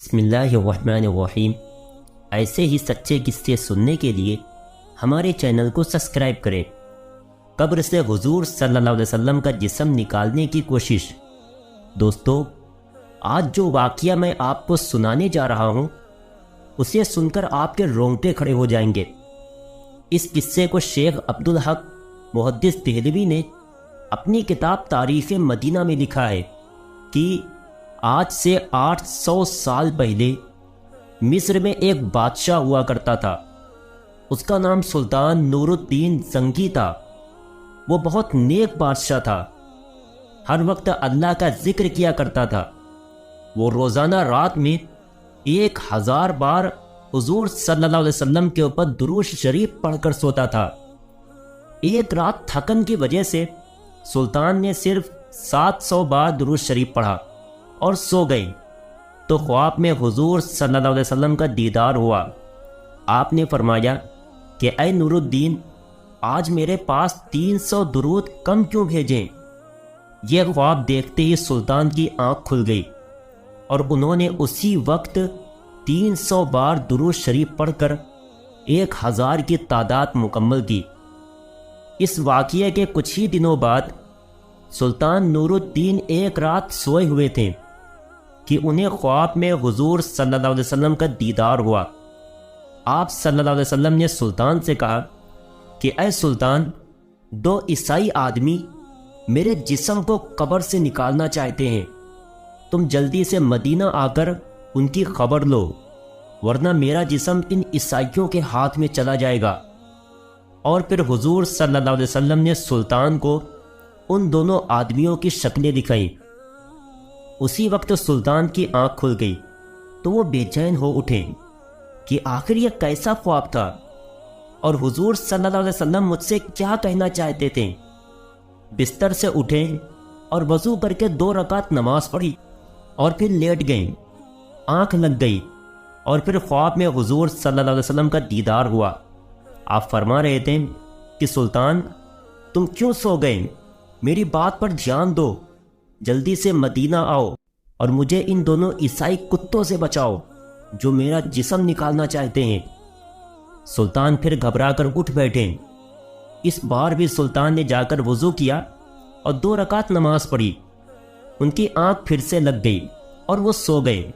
بسم اللہ الرحمن الرحیم۔ ایسے ہی سچے قصے سننے کے لیے ہمارے چینل کو سبسکرائب کریں۔ قبر سے حضور صلی اللہ علیہ وسلم کا جسم نکالنے کی کوشش۔ دوستو، آج جو واقعہ میں آپ کو سنانے جا رہا ہوں اسے سن کر آپ کے رونگٹے کھڑے ہو جائیں گے۔ اس قصے کو شیخ عبدالحق محدث دہلوی نے اپنی کتاب تاریخ مدینہ میں لکھا ہے کہ آج سے 800 سال پہلے مصر میں ایک بادشاہ ہوا کرتا تھا۔ اس کا نام سلطان نور الدین زنگی تھا۔ وہ بہت نیک بادشاہ تھا، ہر وقت اللہ کا ذکر کیا کرتا تھا۔ وہ روزانہ رات میں 1000 بار حضور صلی اللہ علیہ وسلم کے اوپر درود شریف پڑھ کر سوتا تھا۔ ایک رات تھکن کی وجہ سے سلطان نے صرف 700 بار درود شریف پڑھا اور سو گئے تو خواب میں حضور صلی اللہ علیہ وسلم کا دیدار ہوا۔ آپ نے فرمایا کہ اے نور الدین، آج میرے پاس 300 درود کم کیوں بھیجیں؟ یہ خواب دیکھتے ہی سلطان کی آنکھ کھل گئی اور انہوں نے اسی وقت 300 بار درود شریف پڑھ کر 1000 کی تعداد مکمل کی۔ اس واقعے کے کچھ ہی دنوں بعد سلطان نور الدین ایک رات سوئے ہوئے تھے کہ انہیں خواب میں حضور صلی اللہ علیہ وسلم کا دیدار ہوا۔ آپ صلی اللہ علیہ وسلم نے سلطان سے کہا کہ اے سلطان، 2 عیسائی آدمی میرے جسم کو قبر سے نکالنا چاہتے ہیں۔ تم جلدی سے مدینہ آ کر ان کی خبر لو، ورنہ میرا جسم ان عیسائیوں کے ہاتھ میں چلا جائے گا۔ اور پھر حضور صلی اللہ علیہ وسلم نے سلطان کو ان دونوں آدمیوں کی شکلیں دکھائیں۔ اسی وقت سلطان کی آنکھ کھل گئی تو وہ بے چین ہو اٹھے کہ آخر یہ کیسا خواب تھا اور حضور صلی اللہ علیہ وسلم مجھ سے کیا کہنا چاہتے تھے۔ بستر سے اٹھے اور وضو کر کے 2 رکعت نماز پڑھی اور پھر لیٹ گئے۔ آنکھ لگ گئی اور پھر خواب میں حضور صلی اللہ علیہ وسلم کا دیدار ہوا۔ آپ فرما رہے تھے کہ سلطان، تم کیوں سو گئے؟ میری بات پر دھیان دو، جلدی سے مدینہ آؤ اور مجھے ان دونوں عیسائی کتوں سے بچاؤ جو میرا جسم نکالنا چاہتے ہیں۔ سلطان پھر گھبرا کر اٹھ بیٹھے۔ اس بار بھی سلطان نے جا کر وضو کیا اور 2 رکعت نماز پڑھی۔ ان کی آنکھ پھر سے لگ گئی اور وہ سو گئے۔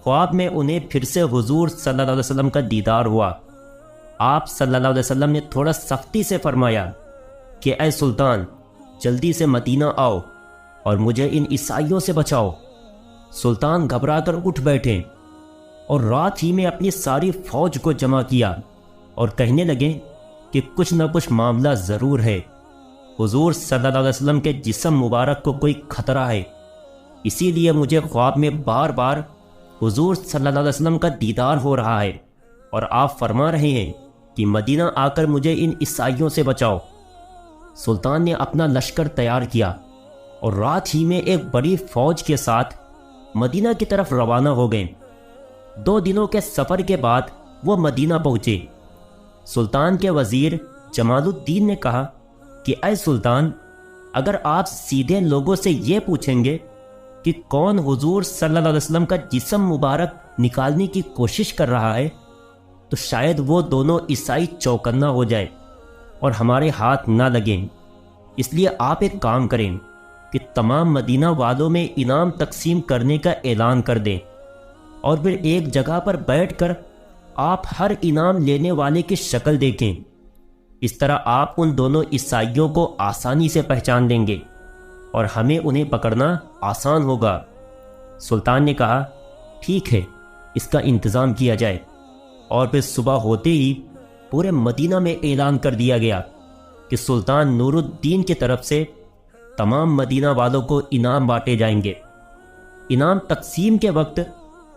خواب میں انہیں پھر سے حضور صلی اللہ علیہ وسلم کا دیدار ہوا۔ آپ صلی اللہ علیہ وسلم نے تھوڑا سختی سے فرمایا کہ اے سلطان، جلدی سے مدینہ آؤ اور مجھے ان عیسائیوں سے بچاؤ۔ سلطان گھبرا کر اٹھ بیٹھے اور رات ہی میں اپنی ساری فوج کو جمع کیا اور کہنے لگے کہ کچھ نہ کچھ معاملہ ضرور ہے۔ حضور صلی اللہ علیہ وسلم کے جسم مبارک کو کوئی خطرہ ہے، اسی لیے مجھے خواب میں بار بار حضور صلی اللہ علیہ وسلم کا دیدار ہو رہا ہے اور آپ فرما رہے ہیں کہ مدینہ آ کر مجھے ان عیسائیوں سے بچاؤ۔ سلطان نے اپنا لشکر تیار کیا اور رات ہی میں ایک بڑی فوج کے ساتھ مدینہ کی طرف روانہ ہو گئے۔ 2 دنوں کے سفر کے بعد وہ مدینہ پہنچے۔ سلطان کے وزیر جمال الدین نے کہا کہ اے سلطان، اگر آپ سیدھے لوگوں سے یہ پوچھیں گے کہ کون حضور صلی اللہ علیہ وسلم کا جسم مبارک نکالنے کی کوشش کر رہا ہے تو شاید وہ دونوں عیسائی چوکنا ہو جائے اور ہمارے ہاتھ نہ لگیں۔ اس لیے آپ ایک کام کریں کہ تمام مدینہ والوں میں انعام تقسیم کرنے کا اعلان کر دیں اور پھر ایک جگہ پر بیٹھ کر آپ ہر انعام لینے والے کی شکل دیکھیں۔ اس طرح آپ ان دونوں عیسائیوں کو آسانی سے پہچان لیں گے اور ہمیں انہیں پکڑنا آسان ہوگا۔ سلطان نے کہا ٹھیک ہے، اس کا انتظام کیا جائے، اور پھر صبح ہوتے ہی پورے مدینہ میں اعلان کر دیا گیا کہ سلطان نور الدین کی طرف سے تمام مدینہ والوں کو انعام بانٹے جائیں گے۔ انعام تقسیم کے وقت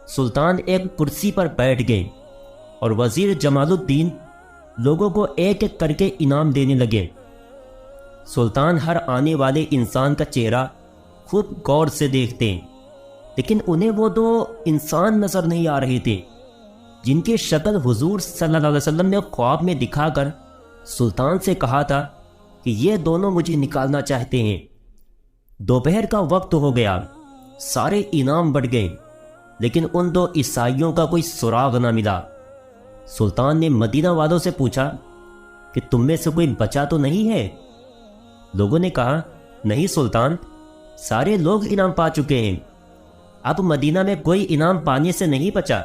سلطان ایک کرسی پر بیٹھ گئے اور وزیر جمال الدین لوگوں کو ایک ایک کر کے انعام دینے لگے۔ سلطان ہر آنے والے انسان کا چہرہ خوب غور سے دیکھتے، لیکن انہیں وہ 2 انسان نظر نہیں آ رہے تھے جن کی شکل حضور صلی اللہ علیہ وسلم نے خواب میں دکھا کر سلطان سے کہا تھا کہ یہ دونوں مجھے نکالنا چاہتے ہیں۔ دوپہر کا وقت ہو گیا، سارے انعام بڑھ گئے، لیکن ان دو عیسائیوں کا کوئی سراغ نہ ملا۔ سلطان نے مدینہ والوں سے پوچھا کہ تم میں سے کوئی بچا تو نہیں ہے؟ لوگوں نے کہا نہیں سلطان، سارے لوگ انعام پا چکے ہیں، اب مدینہ میں کوئی انعام پانے سے نہیں بچا۔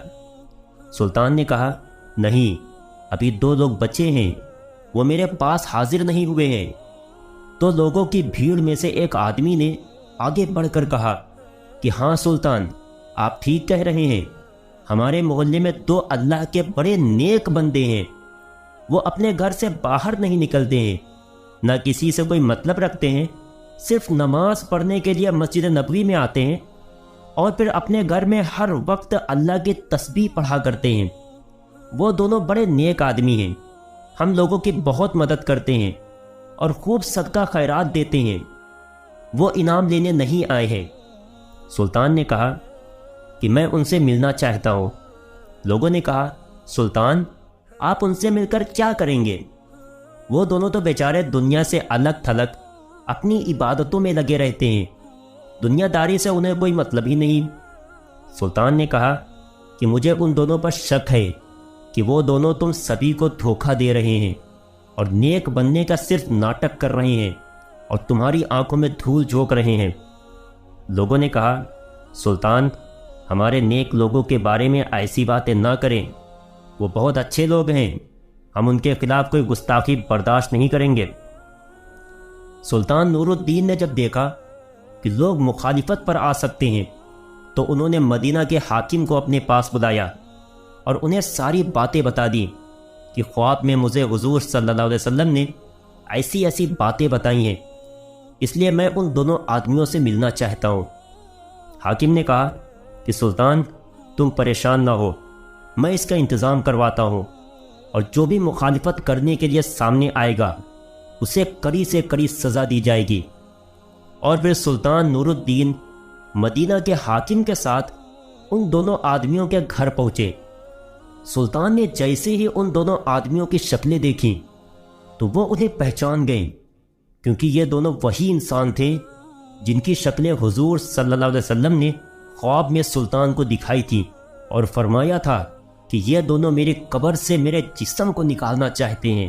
سلطان نے کہا نہیں، ابھی 2 لوگ بچے ہیں، وہ میرے پاس حاضر نہیں ہوئے ہیں۔ تو لوگوں کی بھیڑ میں سے ایک آدمی نے آگے بڑھ کر کہا کہ ہاں سلطان، آپ ٹھیک کہہ رہے ہیں، ہمارے محلے میں 2 اللہ کے بڑے نیک بندے ہیں، وہ اپنے گھر سے باہر نہیں نکلتے ہیں، نہ کسی سے کوئی مطلب رکھتے ہیں، صرف نماز پڑھنے کے لیے مسجد نبوی میں آتے ہیں اور پھر اپنے گھر میں ہر وقت اللہ کی تسبیح پڑھا کرتے ہیں۔ وہ دونوں بڑے نیک آدمی ہیں، ہم لوگوں کی بہت مدد کرتے ہیں اور خوب صدقہ خیرات دیتے ہیں، وہ انعام لینے نہیں آئے ہیں۔ سلطان نے کہا کہ میں ان سے ملنا چاہتا ہوں۔ لوگوں نے کہا سلطان، آپ ان سے مل کر کیا کریں گے؟ وہ دونوں تو بیچارے دنیا سے الگ تھلگ اپنی عبادتوں میں لگے رہتے ہیں، دنیا داری سے انہیں کوئی مطلب ہی نہیں۔ سلطان نے کہا کہ مجھے ان دونوں پر شک ہے کہ وہ دونوں تم سبھی کو دھوکہ دے رہے ہیں اور نیک بننے کا صرف ناٹک کر رہے ہیں اور تمہاری آنکھوں میں دھول جھونک رہے ہیں۔ لوگوں نے کہا سلطان، ہمارے نیک لوگوں کے بارے میں ایسی باتیں نہ کریں، وہ بہت اچھے لوگ ہیں، ہم ان کے خلاف کوئی گستاخی برداشت نہیں کریں گے۔ سلطان نور الدین نے جب دیکھا کہ لوگ مخالفت پر آ سکتے ہیں تو انہوں نے مدینہ کے حاکم کو اپنے پاس بلایا اور انہیں ساری باتیں بتا دی کہ خواب میں مجھے حضور صلی اللہ علیہ وسلم نے ایسی ایسی باتیں بتائی ہیں، اس لیے میں ان دونوں آدمیوں سے ملنا چاہتا ہوں۔ حاکم نے کہا کہ سلطان، تم پریشان نہ ہو، میں اس کا انتظام کرواتا ہوں، اور جو بھی مخالفت کرنے کے لیے سامنے آئے گا اسے کڑی سے کڑی سزا دی جائے گی۔ اور پھر سلطان نور الدین مدینہ کے حاکم کے ساتھ ان دونوں آدمیوں کے گھر پہنچے۔ سلطان نے جیسے ہی ان دونوں آدمیوں کی شکلیں دیکھیں تو وہ انہیں پہچان گئے، کیونکہ یہ دونوں وہی انسان تھے جن کی شکلیں حضور صلی اللہ علیہ وسلم نے خواب میں سلطان کو دکھائی تھی اور فرمایا تھا کہ یہ دونوں میری قبر سے میرے جسم کو نکالنا چاہتے ہیں۔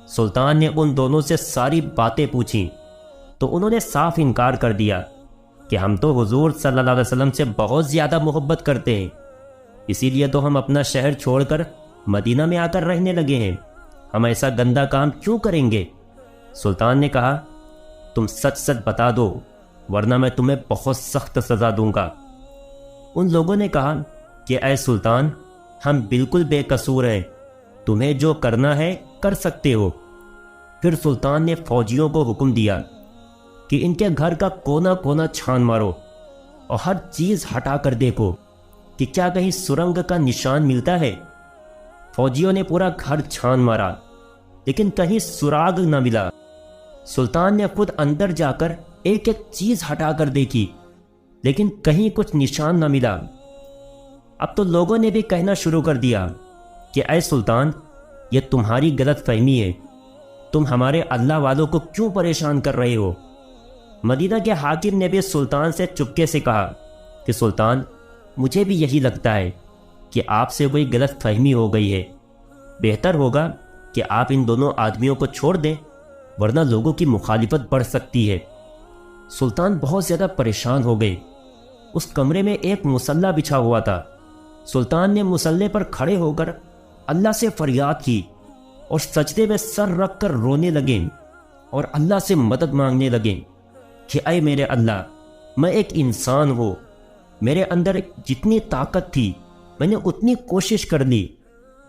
سلطان نے ان دونوں سے ساری باتیں پوچھیں تو انہوں نے صاف انکار کر دیا کہ ہم تو حضور صلی اللہ علیہ وسلم سے بہت زیادہ محبت کرتے ہیں، اسی لیے تو ہم اپنا شہر چھوڑ کر مدینہ میں آ کر رہنے لگے ہیں، ہم ایسا گندا کام کیوں کریں گے؟ سلطان نے کہا تم سچ سچ بتا دو، ورنہ میں تمہیں بہت سخت سزا دوں گا۔ ان لوگوں نے کہا کہ اے سلطان، ہم بالکل بے قصور ہیں، تمہیں جو کرنا ہے کر سکتے ہو۔ پھر سلطان نے فوجیوں کو حکم دیا کہ ان کے گھر کا کونا کونا چھان مارو اور ہر چیز ہٹا کر دیکھو کہ کیا کہیں سرنگ کا نشان ملتا ہے۔ فوجیوں نے پورا گھر چھان مارا لیکن کہیں سراغ نہ ملا۔ سلطان نے خود اندر جا کر ایک ایک چیز ہٹا کر دیکھی لیکن کہیں کچھ نشان نہ ملا۔ اب تو لوگوں نے بھی کہنا شروع کر دیا کہ اے سلطان، یہ تمہاری غلط فہمی ہے، تم ہمارے اللہ والوں کو کیوں پریشان کر رہے ہو؟ مدینہ کے حاکم نے بھی سلطان سے چپکے سے کہا کہ سلطان، مجھے بھی یہی لگتا ہے کہ آپ سے کوئی غلط فہمی ہو گئی ہے، بہتر ہوگا کہ آپ ان دونوں آدمیوں کو چھوڑ دیں، ورنہ لوگوں کی مخالفت بڑھ سکتی ہے۔ سلطان بہت زیادہ پریشان ہو گئے۔ اس کمرے میں ایک مصلی بچھا ہوا تھا۔ سلطان نے مصلی پر کھڑے ہو کر اللہ سے فریاد کی اور سجدے میں سر رکھ کر رونے لگے اور اللہ سے مدد مانگنے لگے کہ اے میرے اللہ، میں ایک انسان ہوں، میرے اندر جتنی طاقت تھی میں نے اتنی کوشش کر لی،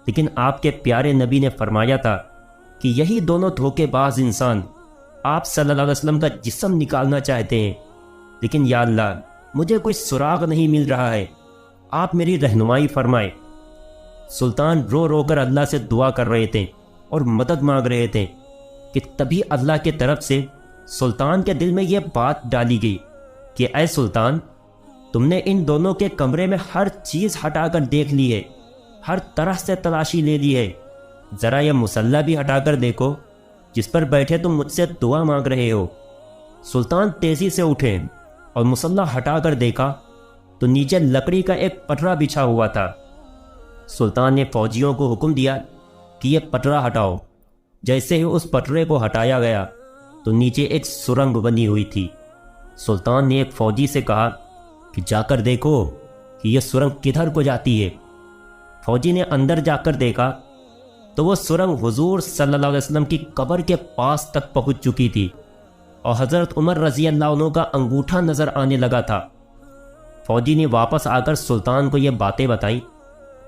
لیکن آپ کے پیارے نبی نے فرمایا تھا کہ یہی دونوں دھوکے باز انسان آپ صلی اللہ علیہ وسلم کا جسم نکالنا چاہتے ہیں، لیکن یا اللہ مجھے کوئی سراغ نہیں مل رہا ہے، آپ میری رہنمائی فرمائے۔ سلطان رو رو کر اللہ سے دعا کر رہے تھے اور مدد مانگ رہے تھے کہ تبھی اللہ کی طرف سے سلطان کے دل میں یہ بات ڈالی گئی کہ اے سلطان، تم نے ان دونوں کے کمرے میں ہر چیز ہٹا کر دیکھ لی ہے، ہر طرح سے تلاشی لے لی ہے، ذرا یہ مصلی بھی ہٹا کر دیکھو جس پر بیٹھے تم مجھ سے دعا مانگ رہے ہو۔ سلطان تیزی سے اٹھے اور مصلی ہٹا کر دیکھا تو نیچے لکڑی کا ایک پٹرا بچھا ہوا تھا۔ سلطان نے فوجیوں کو حکم دیا کہ یہ پٹرا ہٹاؤ۔ جیسے ہی اس پٹرے کو ہٹایا گیا تو نیچے ایک سرنگ بنی ہوئی تھی۔ سلطان نے ایک فوجی سے کہا کہ جا کر دیکھو کہ یہ سرنگ کدھر کو جاتی ہے۔ فوجی نے اندر جا کر دیکھا تو وہ سرنگ حضور صلی اللہ علیہ وسلم کی قبر کے پاس تک پہنچ چکی تھی اور حضرت عمر رضی اللہ عنہ کا انگوٹھا نظر آنے لگا تھا۔ فوجی نے واپس آ کر سلطان کو یہ باتیں بتائیں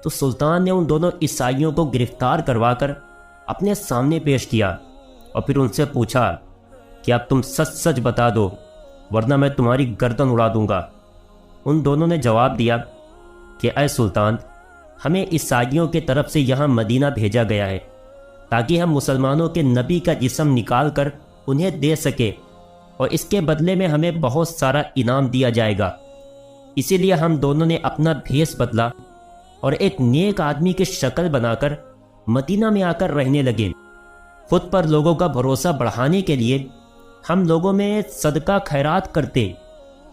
تو سلطان نے ان دونوں عیسائیوں کو گرفتار کروا کر اپنے سامنے پیش کیا اور پھر ان سے پوچھا کہ اب تم سچ سچ بتا دو ورنہ میں تمہاری گردن اڑا دوں گا۔ ان دونوں نے جواب دیا کہ اے سلطان، ہمیں عیسائیوں کی طرف سے یہاں مدینہ بھیجا گیا ہے تاکہ ہم مسلمانوں کے نبی کا جسم نکال کر انہیں دے سکے اور اس کے بدلے میں ہمیں بہت سارا انعام دیا جائے گا۔ اسی لیے ہم دونوں نے اپنا بھیس بدلا اور ایک نیک آدمی کی شکل بنا کر مدینہ میں آ کر رہنے لگے۔ خود پر لوگوں کا بھروسہ بڑھانے کے لیے ہم لوگوں میں صدقہ خیرات کرتے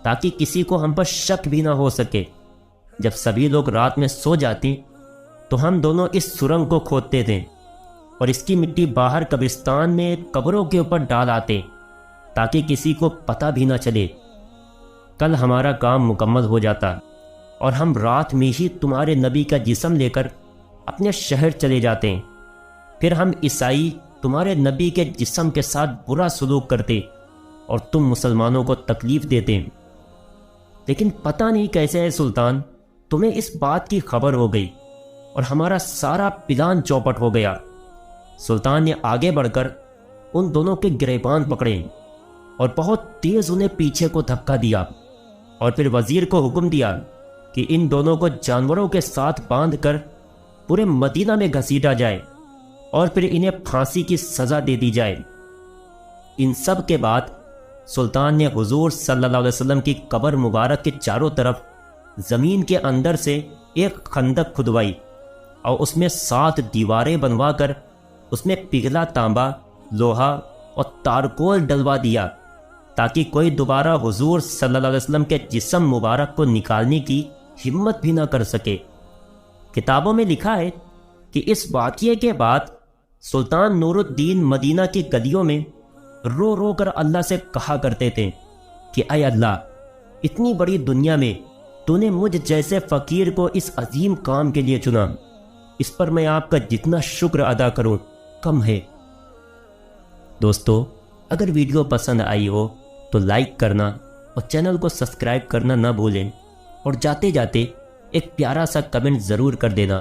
تاکہ کسی کو ہم پر شک بھی نہ ہو سکے۔ جب سبھی لوگ رات میں سو جاتے تو ہم دونوں اس سرنگ کو کھودتے تھے اور اس کی مٹی باہر قبرستان میں قبروں کے اوپر ڈال آتے تاکہ کسی کو پتہ بھی نہ چلے۔ کل ہمارا کام مکمل ہو جاتا اور ہم رات میں ہی تمہارے نبی کا جسم لے کر اپنے شہر چلے جاتے ہیں۔ پھر ہم عیسائی تمہارے نبی کے جسم کے ساتھ برا سلوک کرتے اور تم مسلمانوں کو تکلیف دیتے۔ لیکن پتہ نہیں کیسے ہے سلطان، تمہیں اس بات کی خبر ہو گئی اور ہمارا سارا پلان چوپٹ ہو گیا۔ سلطان نے آگے بڑھ کر ان دونوں کے گریبان پکڑے اور بہت تیز انہیں پیچھے کو دھکا دیا اور پھر وزیر کو حکم دیا کہ ان دونوں کو جانوروں کے ساتھ باندھ کر پورے مدینہ میں گھسیٹا جائے اور پھر انہیں پھانسی کی سزا دے دی جائے۔ ان سب کے بعد سلطان نے حضور صلی اللہ علیہ وسلم کی قبر مبارک کے چاروں طرف زمین کے اندر سے ایک خندق کھدوائی اور اس میں 7 دیواریں بنوا کر اس میں پگھلا تانبا، لوہا اور تارکول ڈلوا دیا تاکہ کوئی دوبارہ حضور صلی اللہ علیہ وسلم کے جسم مبارک کو نکالنے کی ہمت بھی نہ کر سکے۔ کتابوں میں لکھا ہے کہ اس واقعے کے بعد سلطان نور الدین مدینہ کی گلیوں میں رو رو کر اللہ سے کہا کرتے تھے کہ اے اللہ، اتنی بڑی دنیا میں تو نے مجھ جیسے فقیر کو اس عظیم کام کے لیے چنا، اس پر میں آپ کا جتنا شکر ادا کروں کم ہے۔ دوستو، اگر ویڈیو پسند آئی ہو تو لائک کرنا اور چینل کو سبسکرائب کرنا نہ بھولیں اور جاتے جاتے ایک پیارا سا کمنٹ ضرور کر دینا۔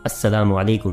السلام علیکم۔